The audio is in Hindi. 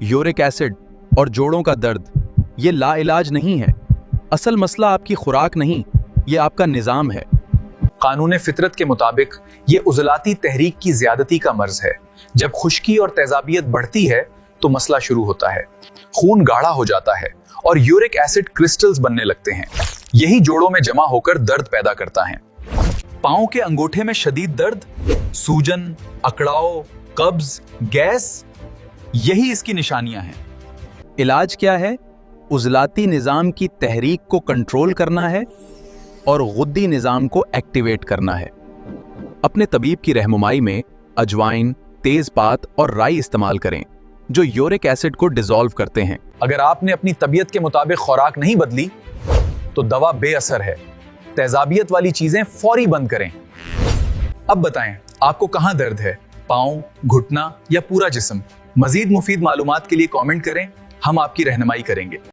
यूरिक एसिड और जोड़ों का दर्द ये लाइलाज नहीं है। असल मसला आपकी खुराक नहीं, ये आपका निज़ाम है। कानून फितरत के मुताबिक ये उज़लाती तहरीक की ज़्यादती का मर्ज है। जब खुश्की और तेजाबियत बढ़ती है तो मसला शुरू होता है। खून गाढ़ा हो जाता है और यूरिक एसिड क्रिस्टल्स बनने लगते हैं। यही जोड़ों में जमा होकर दर्द पैदा करता है। पाँव के अंगूठे में शदीद दर्द, सूजन, अकड़ाव, कब्ज, गैस, यही इसकी निशानियां हैं। इलाज क्या है? उज़लाती निज़ाम की तहरीक को कंट्रोल करना है और गुद्दी निज़ाम को एक्टिवेट करना है। अपने तबीब की रहनुमाई में अजवाइन, तेज़पात और राई इस्तेमाल करें जो यूरिक एसिड को डिसॉल्व करते हैं। अगर आपने अपनी तबीयत के मुताबिक खुराक नहीं बदली तो दवा बेअसर है। तेजाबियत वाली चीजें फौरी बंद करें। अब बताएं आपको कहां दर्द है, पाँव, घुटना या पूरा जिस्म? मजीद मुफीद मालूमात के लिए कमेंट करें, हम आपकी रहनुमाई करेंगे।